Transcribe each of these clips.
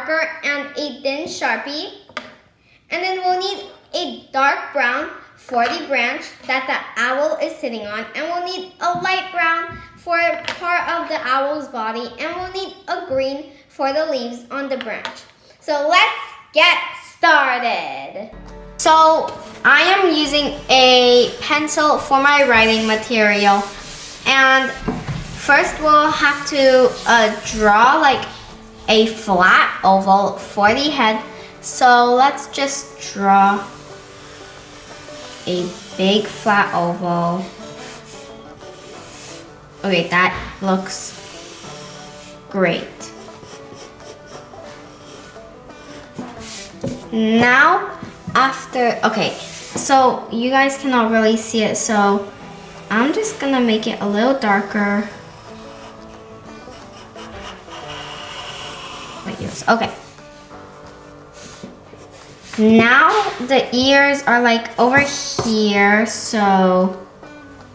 marker and a thin Sharpie. And then we'll need a dark brown for the branch that the owl is sitting on. And we'll need a light brown for part of the owl's body. And we'll need a green for the leaves on the branch. So let's get started. So I am using a pencil for my writing material. And first we'll have to draw like a flat oval for the head. So let's just draw a big flat oval. Okay, that looks great. Now, okay, so you guys cannot really see it, so I'm just gonna make it a little darker. Like this, okay. Now the ears are like over here, so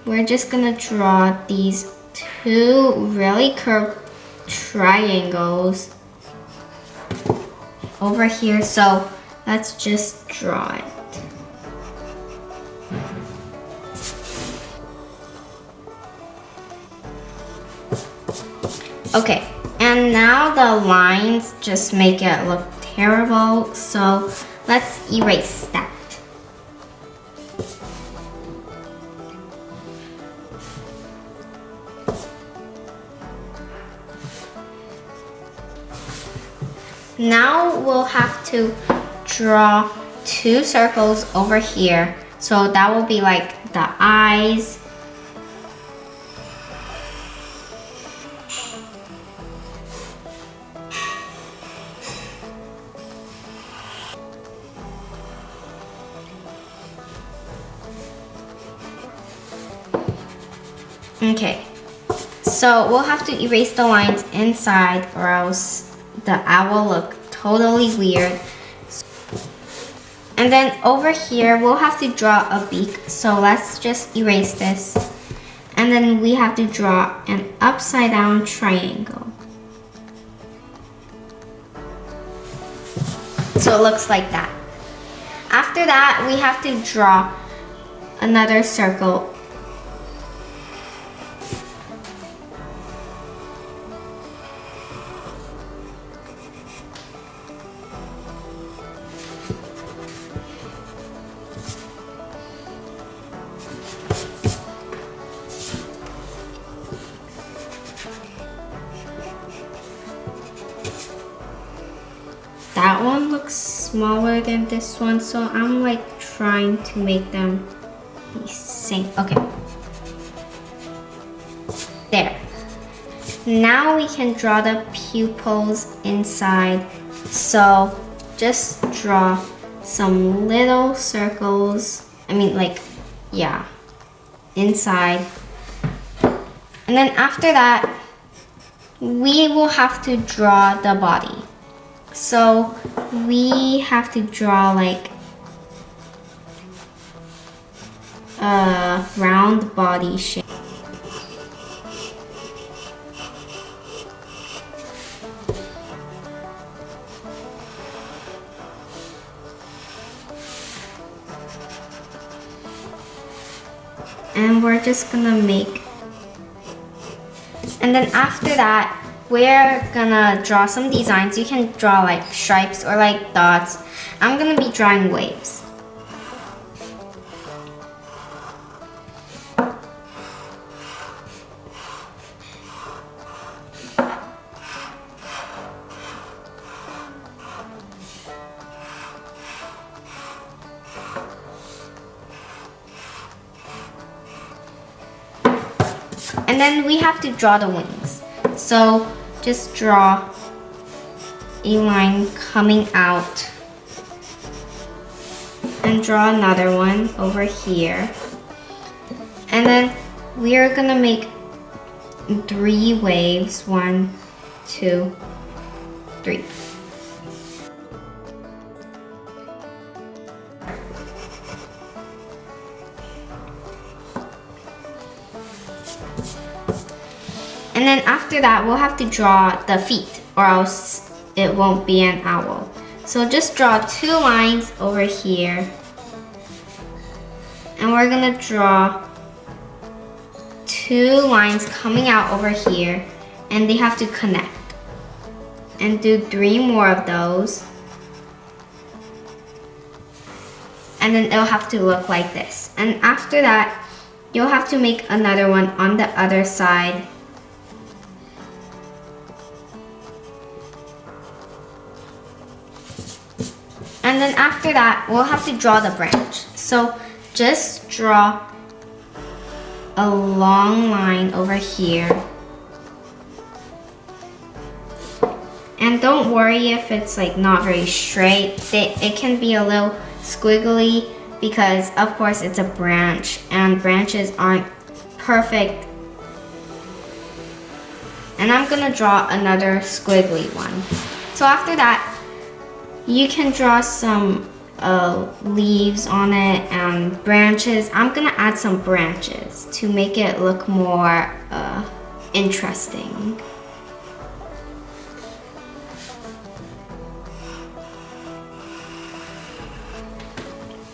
we're just gonna draw these two really curved triangles over here, so let's just draw it. Okay, and now the lines just make it look terrible, so let's erase that. Now we'll have to draw two circles over here. So that will be like the eyes. Okay, so we'll have to erase the lines inside or else the owl will look totally weird. And then over here, we'll have to draw a beak. So let's just erase this. And then we have to draw an upside down triangle. So it looks like that. After that, we have to draw another circle. That one looks smaller than this one, so I'm like trying to make them the same. Okay. There. Now we can draw the pupils inside. So just draw some little circles. Inside. And then after that, we will have to draw the body. So we have to draw like a round body shape. And we're just gonna make, and then after that, we're gonna draw some designs. You can draw like stripes or like dots. I'm gonna be drawing waves. And then we have to draw the wings. So just draw a line coming out and draw another one over here. And then we are gonna make 3 waves. 1, 2, 3. And then after that, we'll have to draw the feet, or else it won't be an owl. So just draw 2 lines over here. And we're gonna draw 2 lines coming out over here, and they have to connect. And do 3 more of those. And then it'll have to look like this. And after that, you'll have to make another one on the other side. And then after that, we'll have to draw the branch. So just draw a long line over here. And don't worry if it's like not very straight. It can be a little squiggly because of course it's a branch and branches aren't perfect. And I'm gonna draw another squiggly one. So after that, you can draw some leaves on it and branches. I'm gonna add some branches to make it look more interesting.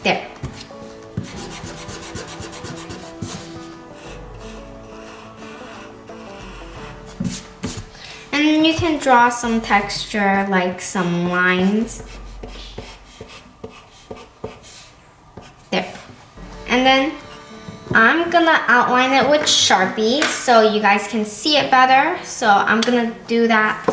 There. And you can draw some texture, like some lines. There. And then I'm gonna outline it with Sharpie so you guys can see it better. So I'm gonna do that.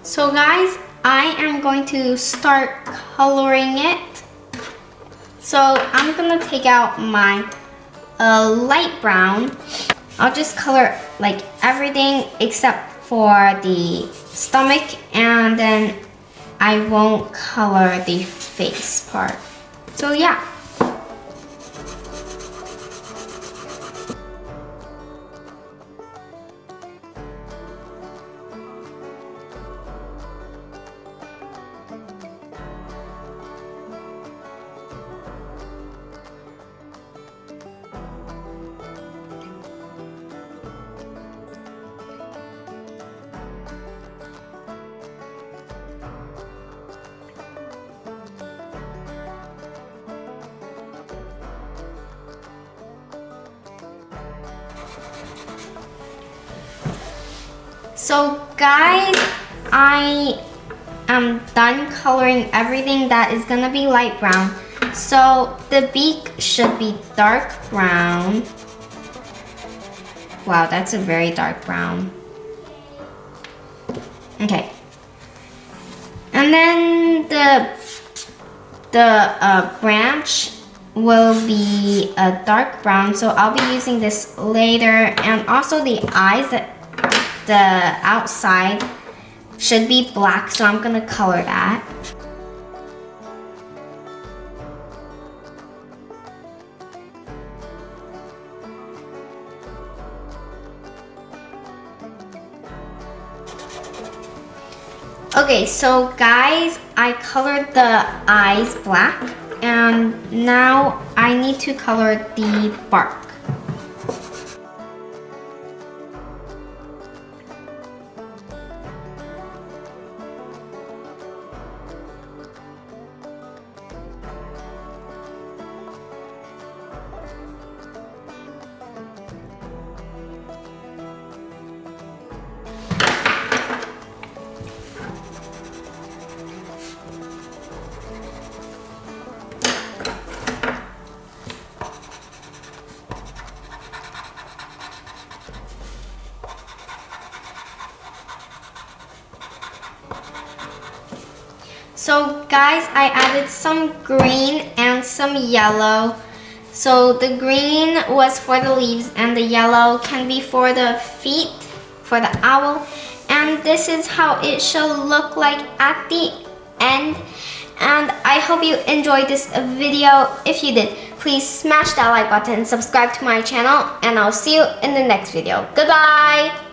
So guys, I am going to start coloring it. So I'm gonna take out my light brown. I'll just color like everything except for the stomach, and then I won't color the face part. So yeah. So guys, I am done coloring everything that is gonna be light brown. So the beak should be dark brown. Wow, that's a very dark brown. Okay. And then the branch will be a dark brown, so I'll be using this later. And also the eyes, the outside should be black, so I'm gonna color that. Okay, so guys, I colored the eyes black, and now I need to color the bark. So guys, I added some green and some yellow. So the green was for the leaves and the yellow can be for the feet, for the owl. And this is how it should look like at the end. And I hope you enjoyed this video. If you did, please smash that like button, subscribe to my channel, and I'll see you in the next video. Goodbye!